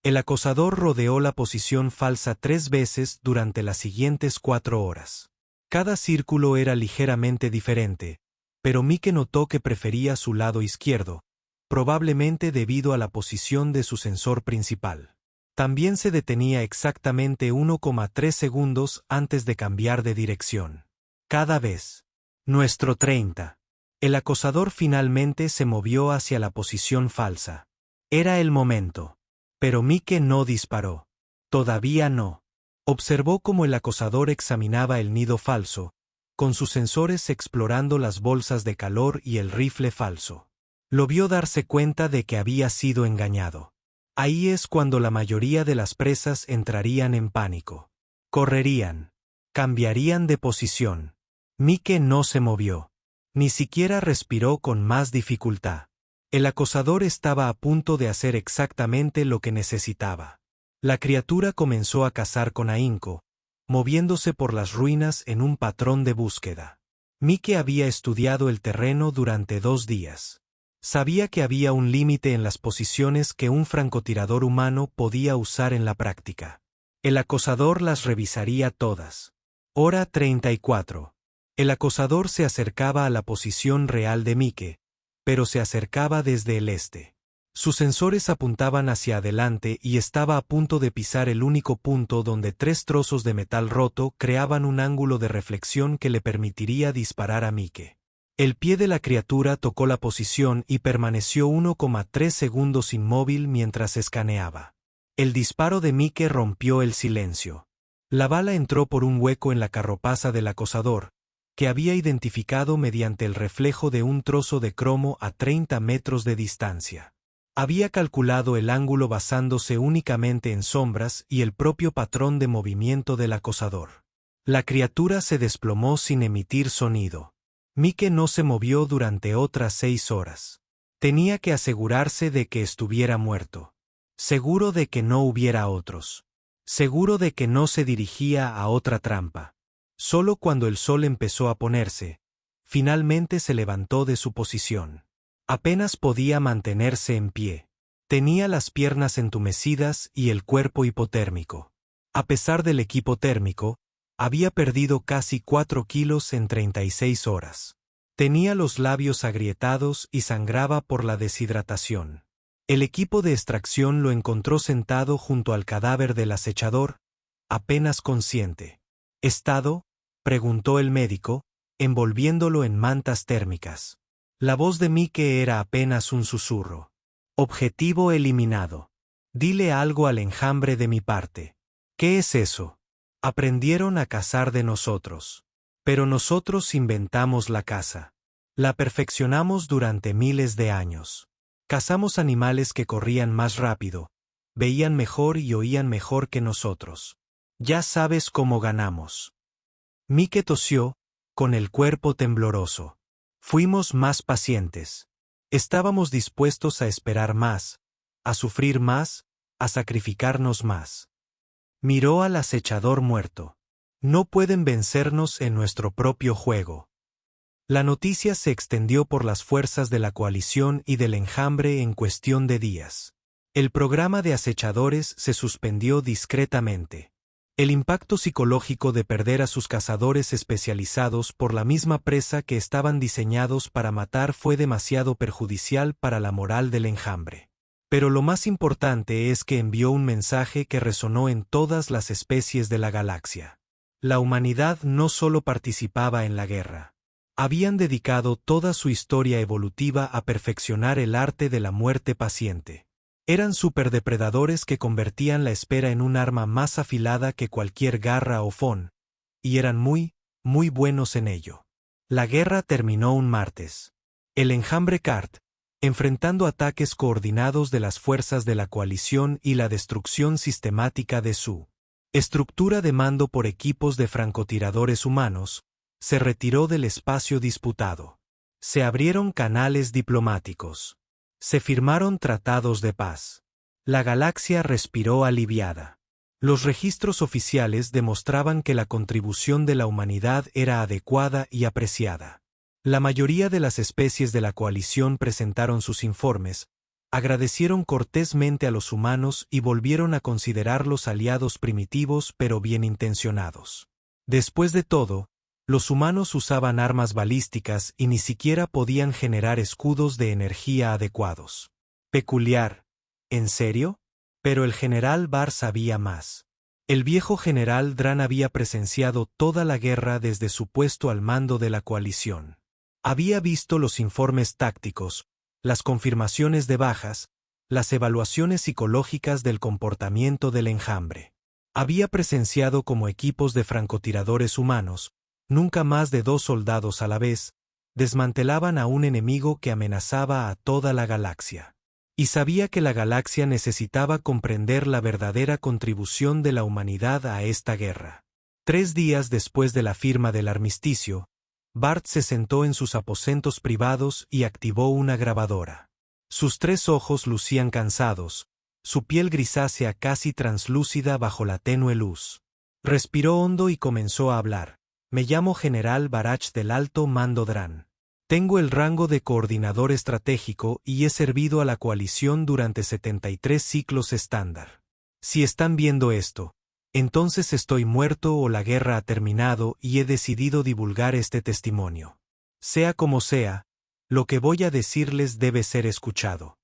El acosador rodeó la posición falsa 3 veces durante las siguientes 4 horas. Cada círculo era ligeramente diferente, pero Mike notó que prefería su lado izquierdo, probablemente debido a la posición de su sensor principal. También se detenía exactamente 1,3 segundos antes de cambiar de dirección. Cada vez. Nuestro 30. El acosador finalmente se movió hacia la posición falsa. Era el momento. Pero Mike no disparó. Todavía no. Observó cómo el acosador examinaba el nido falso, con sus sensores explorando las bolsas de calor y el rifle falso. Lo vio darse cuenta de que había sido engañado. Ahí es cuando la mayoría de las presas entrarían en pánico. Correrían. Cambiarían de posición. Mike no se movió. Ni siquiera respiró con más dificultad. El acosador estaba a punto de hacer exactamente lo que necesitaba. La criatura comenzó a cazar con ahínco, moviéndose por las ruinas en un patrón de búsqueda. Mike había estudiado el terreno durante 2 días. Sabía que había un límite en las posiciones que un francotirador humano podía usar en la práctica. El acosador las revisaría todas. Hora 34. El acosador se acercaba a la posición real de Mike, pero se acercaba desde el este. Sus sensores apuntaban hacia adelante y estaba a punto de pisar el único punto donde 3 trozos de metal roto creaban un ángulo de reflexión que le permitiría disparar a Mike. El pie de la criatura tocó la posición y permaneció 1,3 segundos inmóvil mientras escaneaba. El disparo de Mike rompió el silencio. La bala entró por un hueco en la carropaza del acosador, que había identificado mediante el reflejo de un trozo de cromo a 30 metros de distancia. Había calculado el ángulo basándose únicamente en sombras y el propio patrón de movimiento del acosador. La criatura se desplomó sin emitir sonido. Mike no se movió durante otras 6 horas. Tenía que asegurarse de que estuviera muerto. Seguro de que no hubiera otros. Seguro de que no se dirigía a otra trampa. Solo cuando el sol empezó a ponerse, finalmente se levantó de su posición. Apenas podía mantenerse en pie. Tenía las piernas entumecidas y el cuerpo hipotérmico. A pesar del equipo térmico, había perdido casi 4 kilos en 36 horas. Tenía los labios agrietados y sangraba por la deshidratación. El equipo de extracción lo encontró sentado junto al cadáver del acechador, apenas consciente. ¿Estado?, preguntó el médico, envolviéndolo en mantas térmicas. La voz de Mike era apenas un susurro. Objetivo eliminado. Dile algo al enjambre de mi parte. ¿Qué es eso? Aprendieron a cazar de nosotros. Pero nosotros inventamos la caza. La perfeccionamos durante miles de años. Cazamos animales que corrían más rápido, veían mejor y oían mejor que nosotros. Ya sabes cómo ganamos. Mike tosió, con el cuerpo tembloroso. Fuimos más pacientes. Estábamos dispuestos a esperar más, a sufrir más, a sacrificarnos más. Miró al acechador muerto. No pueden vencernos en nuestro propio juego. La noticia se extendió por las fuerzas de la coalición y del enjambre en cuestión de días. El programa de acechadores se suspendió discretamente. El impacto psicológico de perder a sus cazadores especializados por la misma presa que estaban diseñados para matar fue demasiado perjudicial para la moral del enjambre. Pero lo más importante es que envió un mensaje que resonó en todas las especies de la galaxia. La humanidad no solo participaba en la guerra. Habían dedicado toda su historia evolutiva a perfeccionar el arte de la muerte paciente. Eran superdepredadores que convertían la espera en un arma más afilada que cualquier garra o fon, y eran muy buenos en ello. La guerra terminó un martes. El enjambre Cart, enfrentando ataques coordinados de las fuerzas de la coalición y la destrucción sistemática de su estructura de mando por equipos de francotiradores humanos, se retiró del espacio disputado. Se abrieron canales diplomáticos. Se firmaron tratados de paz. La galaxia respiró aliviada. Los registros oficiales demostraban que la contribución de la humanidad era adecuada y apreciada. La mayoría de las especies de la coalición presentaron sus informes, agradecieron cortésmente a los humanos y volvieron a considerarlos aliados primitivos pero bien intencionados. Después de todo, los humanos usaban armas balísticas y ni siquiera podían generar escudos de energía adecuados. Peculiar. ¿En serio? Pero el general Barr sabía más. El viejo general Dran había presenciado toda la guerra desde su puesto al mando de la coalición. Había visto los informes tácticos, las confirmaciones de bajas, las evaluaciones psicológicas del comportamiento del enjambre. Había presenciado cómo equipos de francotiradores humanos, nunca más de 2 soldados a la vez, desmantelaban a un enemigo que amenazaba a toda la galaxia. Y sabía que la galaxia necesitaba comprender la verdadera contribución de la humanidad a esta guerra. 3 días después de la firma del armisticio, Bart se sentó en sus aposentos privados y activó una grabadora. Sus 3 ojos lucían cansados, su piel grisácea casi translúcida bajo la tenue luz. Respiró hondo y comenzó a hablar. Me llamo General Barach del Alto Mando Dran. Tengo el rango de coordinador estratégico y he servido a la coalición durante 73 ciclos estándar. Si están viendo esto, entonces estoy muerto o la guerra ha terminado y he decidido divulgar este testimonio. Sea como sea, lo que voy a decirles debe ser escuchado.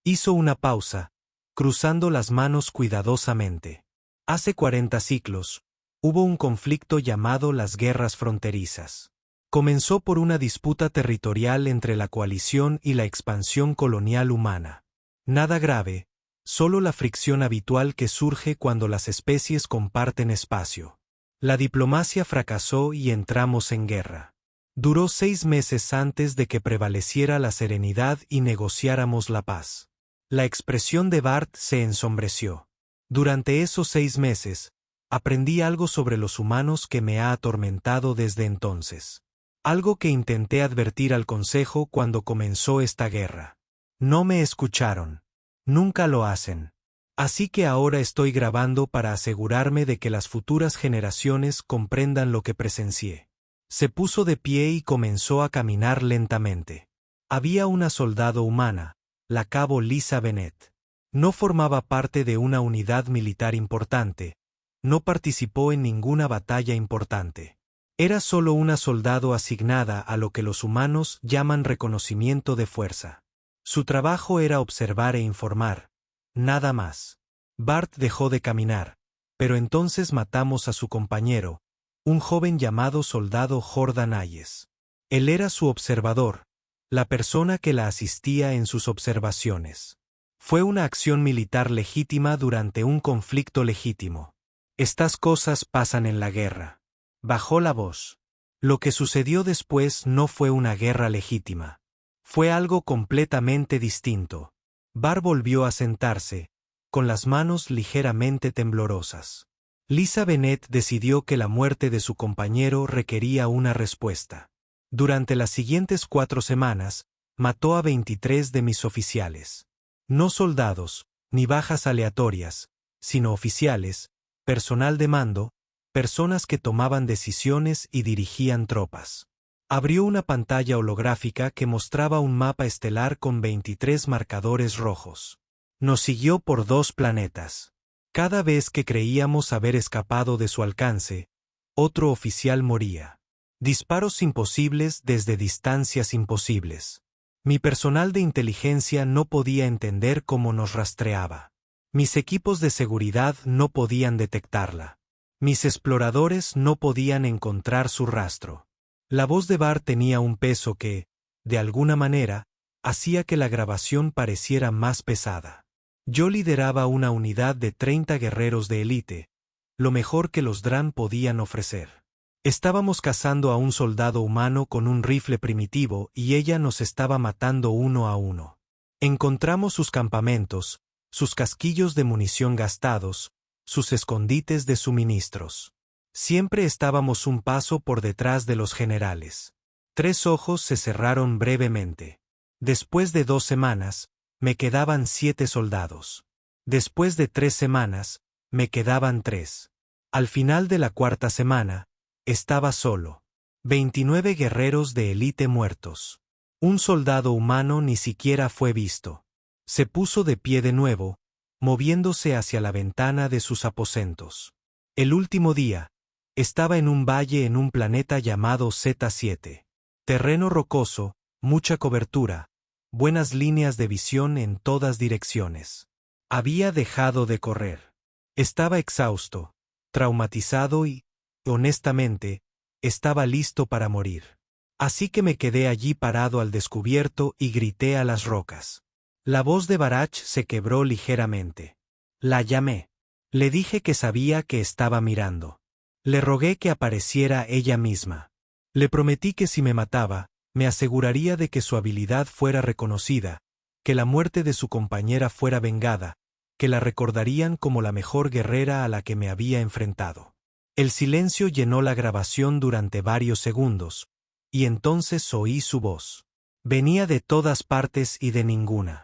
Hizo una pausa, cruzando las manos cuidadosamente. Hace 40 ciclos, hubo un conflicto llamado las guerras fronterizas. Comenzó por una disputa territorial entre la coalición y la expansión colonial humana. Nada grave, solo la fricción habitual que surge cuando las especies comparten espacio. La diplomacia fracasó y entramos en guerra. Duró 6 meses antes de que prevaleciera la serenidad y negociáramos la paz. La expresión de Bart se ensombreció. Durante esos 6 meses, aprendí algo sobre los humanos que me ha atormentado desde entonces. Algo que intenté advertir al Consejo cuando comenzó esta guerra. No me escucharon. Nunca lo hacen. Así que ahora estoy grabando para asegurarme de que las futuras generaciones comprendan lo que presencié. Se puso de pie y comenzó a caminar lentamente. Había una soldado humana, la cabo Lisa Bennett. No formaba parte de una unidad militar importante. No participó en ninguna batalla importante. Era solo una soldado asignada a lo que los humanos llaman reconocimiento de fuerza. Su trabajo era observar e informar. Nada más. Bart dejó de caminar, pero entonces matamos a su compañero, un joven llamado soldado Jordan Hayes. Él era su observador, la persona que la asistía en sus observaciones. Fue una acción militar legítima durante un conflicto legítimo. Estas cosas pasan en la guerra. Bajó la voz. Lo que sucedió después no fue una guerra legítima. Fue algo completamente distinto. Bar volvió a sentarse, con las manos ligeramente temblorosas. Lisa Bennett decidió que la muerte de su compañero requería una respuesta. Durante las siguientes 4 semanas, mató a 23 de mis oficiales. No soldados, ni bajas aleatorias, sino oficiales, personal de mando, personas que tomaban decisiones y dirigían tropas. Abrió una pantalla holográfica que mostraba un mapa estelar con 23 marcadores rojos. Nos siguió por 2 planetas. Cada vez que creíamos haber escapado de su alcance, otro oficial moría. Disparos imposibles desde distancias imposibles. Mi personal de inteligencia no podía entender cómo nos rastreaba. Mis equipos de seguridad no podían detectarla. Mis exploradores no podían encontrar su rastro. La voz de Bar tenía un peso que, de alguna manera, hacía que la grabación pareciera más pesada. Yo lideraba una unidad de 30 guerreros de élite, lo mejor que los Dran podían ofrecer. Estábamos cazando a un soldado humano con un rifle primitivo y ella nos estaba matando uno a uno. Encontramos sus campamentos, sus casquillos de munición gastados, sus escondites de suministros. Siempre estábamos un paso por detrás de los generales. 3 ojos se cerraron brevemente. Después de 2 semanas, me quedaban 7 soldados. Después de 3 semanas, me quedaban 3. Al final de la 4ª semana, estaba solo. 29 guerreros de élite muertos. Un soldado humano ni siquiera fue visto. Se puso de pie de nuevo, moviéndose hacia la ventana de sus aposentos. El último día, estaba en un valle en un planeta llamado Z7. Terreno rocoso, mucha cobertura, buenas líneas de visión en todas direcciones. Había dejado de correr. Estaba exhausto, traumatizado y, honestamente, estaba listo para morir. Así que me quedé allí parado al descubierto y grité a las rocas. La voz de Barach se quebró ligeramente. La llamé. Le dije que sabía que estaba mirando. Le rogué que apareciera ella misma. Le prometí que si me mataba, me aseguraría de que su habilidad fuera reconocida, que la muerte de su compañera fuera vengada, que la recordarían como la mejor guerrera a la que me había enfrentado. El silencio llenó la grabación durante varios segundos, y entonces oí su voz. Venía de todas partes y de ninguna.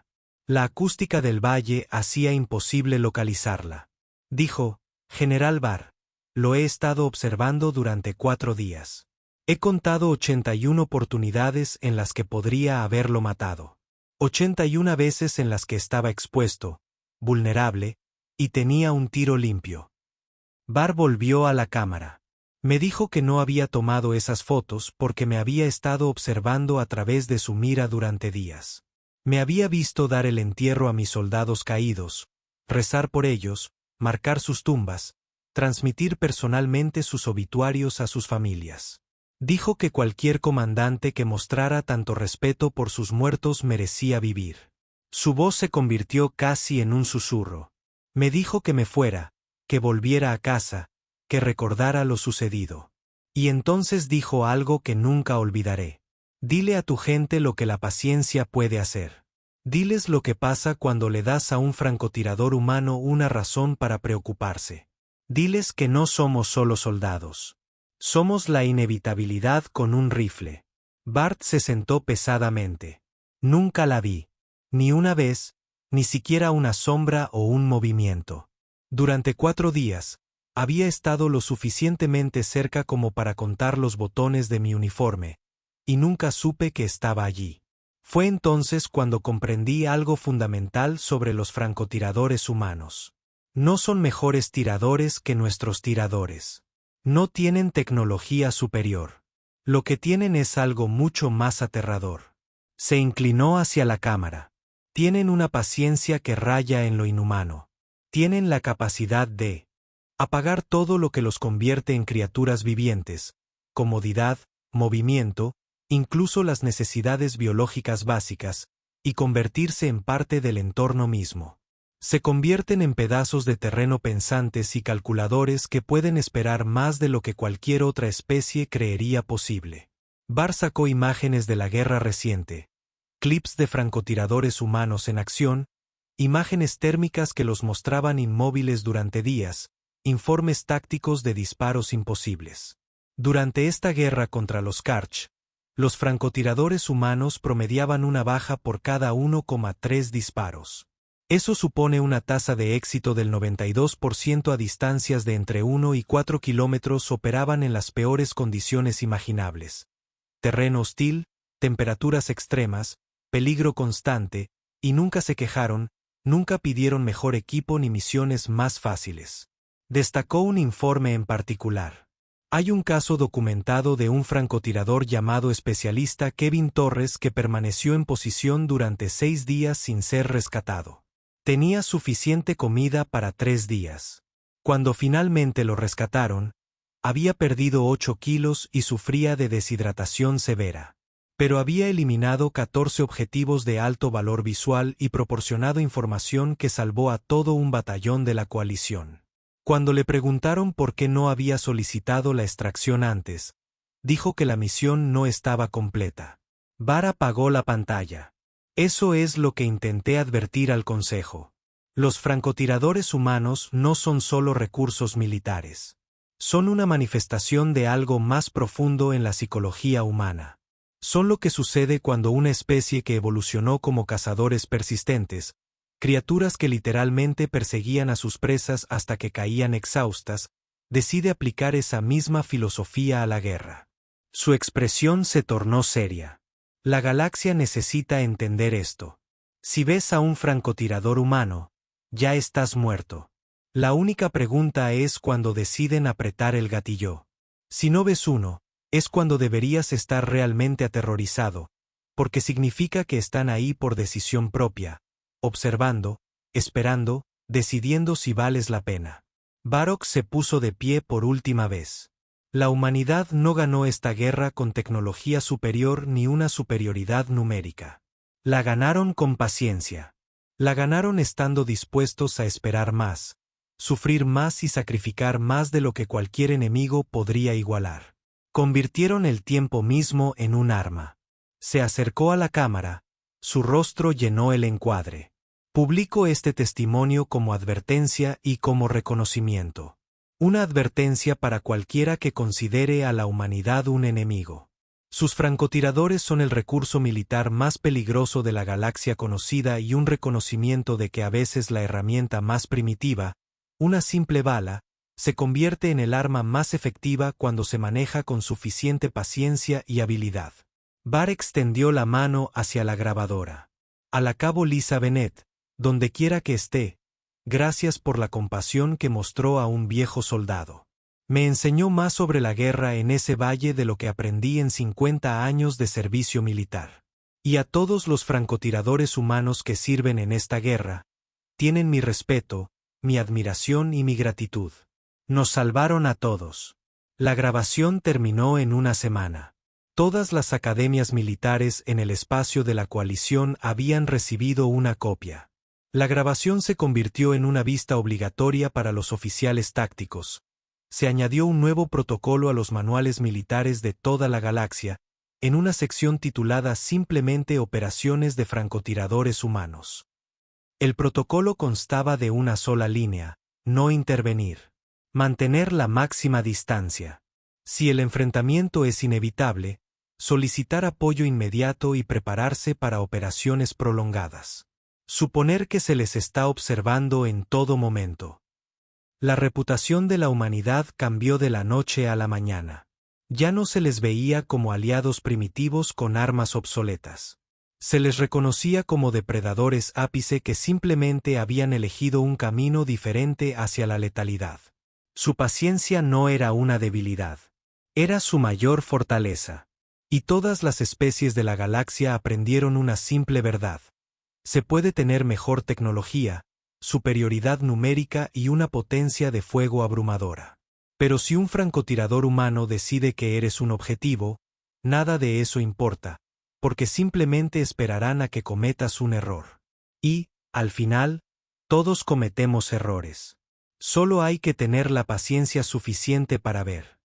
La acústica del valle hacía imposible localizarla. Dijo, General Bar, lo he estado observando durante 4 días. He contado 81 oportunidades en las que podría haberlo matado. 81 veces en las que estaba expuesto, vulnerable, y tenía un tiro limpio. Bar volvió a la cámara. Me dijo que no había tomado esas fotos porque me había estado observando a través de su mira durante días. Me había visto dar el entierro a mis soldados caídos, rezar por ellos, marcar sus tumbas, transmitir personalmente sus obituarios a sus familias. Dijo que cualquier comandante que mostrara tanto respeto por sus muertos merecía vivir. Su voz se convirtió casi en un susurro. Me dijo que me fuera, que volviera a casa, que recordara lo sucedido. Y entonces dijo algo que nunca olvidaré. Dile a tu gente lo que la paciencia puede hacer. Diles lo que pasa cuando le das a un francotirador humano una razón para preocuparse. Diles que no somos solo soldados. Somos la inevitabilidad con un rifle. Bart se sentó pesadamente. Nunca la vi. Ni una vez, ni siquiera una sombra o un movimiento. Durante 4 días, había estado lo suficientemente cerca como para contar los botones de mi uniforme, y nunca supe que estaba allí. Fue entonces cuando comprendí algo fundamental sobre los francotiradores humanos. No son mejores tiradores que nuestros tiradores. No tienen tecnología superior. Lo que tienen es algo mucho más aterrador. Se inclinó hacia la cámara. Tienen una paciencia que raya en lo inhumano. Tienen la capacidad de apagar todo lo que los convierte en criaturas vivientes, comodidad, movimiento, incluso las necesidades biológicas básicas, y convertirse en parte del entorno mismo. Se convierten en pedazos de terreno pensantes y calculadores que pueden esperar más de lo que cualquier otra especie creería posible. Barr sacó imágenes de la guerra reciente, clips de francotiradores humanos en acción, imágenes térmicas que los mostraban inmóviles durante días, informes tácticos de disparos imposibles. Durante esta guerra contra los Karch, los francotiradores humanos promediaban una baja por cada 1,3 disparos. Eso supone una tasa de éxito del 92% a distancias de entre 1 y 4 kilómetros. Operaban en las peores condiciones imaginables. Terreno hostil, temperaturas extremas, peligro constante, y nunca se quejaron, nunca pidieron mejor equipo ni misiones más fáciles. Destacó un informe en particular. Hay un caso documentado de un francotirador llamado especialista Kevin Torres que permaneció en posición durante 6 días sin ser rescatado. Tenía suficiente comida para 3 días. Cuando finalmente lo rescataron, había perdido 8 kilos y sufría de deshidratación severa. Pero había eliminado 14 objetivos de alto valor visual y proporcionado información que salvó a todo un batallón de la coalición. Cuando le preguntaron por qué no había solicitado la extracción antes, dijo que la misión no estaba completa. Barr apagó la pantalla. Eso es lo que intenté advertir al Consejo. Los francotiradores humanos no son solo recursos militares. Son una manifestación de algo más profundo en la psicología humana. Son lo que sucede cuando una especie que evolucionó como cazadores persistentes, criaturas que literalmente perseguían a sus presas hasta que caían exhaustas, decide aplicar esa misma filosofía a la guerra. Su expresión se tornó seria. La galaxia necesita entender esto. Si ves a un francotirador humano, ya estás muerto. La única pregunta es cuando deciden apretar el gatillo. Si no ves uno, es cuando deberías estar realmente aterrorizado, porque significa que están ahí por decisión propia, observando, esperando, decidiendo si vales la pena. Varrock se puso de pie por última vez. La humanidad no ganó esta guerra con tecnología superior ni una superioridad numérica. La ganaron con paciencia. La ganaron estando dispuestos a esperar más, sufrir más y sacrificar más de lo que cualquier enemigo podría igualar. Convirtieron el tiempo mismo en un arma. Se acercó a la cámara, su rostro llenó el encuadre. Publico este testimonio como advertencia y como reconocimiento. Una advertencia para cualquiera que considere a la humanidad un enemigo. Sus francotiradores son el recurso militar más peligroso de la galaxia conocida y un reconocimiento de que a veces la herramienta más primitiva, una simple bala, se convierte en el arma más efectiva cuando se maneja con suficiente paciencia y habilidad. Barr extendió la mano hacia la grabadora. A la cabo Lisa Bennett, donde quiera que esté, gracias por la compasión que mostró a un viejo soldado. Me enseñó más sobre la guerra en ese valle de lo que aprendí en 50 años de servicio militar. Y a todos los francotiradores humanos que sirven en esta guerra, tienen mi respeto, mi admiración y mi gratitud. Nos salvaron a todos. La grabación terminó en una semana. Todas las academias militares en el espacio de la coalición habían recibido una copia. La grabación se convirtió en una vista obligatoria para los oficiales tácticos. Se añadió un nuevo protocolo a los manuales militares de toda la galaxia, en una sección titulada simplemente Operaciones de francotiradores humanos. El protocolo constaba de una sola línea: no intervenir. Mantener la máxima distancia. Si el enfrentamiento es inevitable, solicitar apoyo inmediato y prepararse para operaciones prolongadas. Suponer que se les está observando en todo momento. La reputación de la humanidad cambió de la noche a la mañana. Ya no se les veía como aliados primitivos con armas obsoletas. Se les reconocía como depredadores ápice que simplemente habían elegido un camino diferente hacia la letalidad. Su paciencia no era una debilidad. Era su mayor fortaleza. Y todas las especies de la galaxia aprendieron una simple verdad. Se puede tener mejor tecnología, superioridad numérica y una potencia de fuego abrumadora. Pero si un francotirador humano decide que eres un objetivo, nada de eso importa, porque simplemente esperarán a que cometas un error. Y, al final, Todos cometemos errores. Solo hay que tener la paciencia suficiente para ver.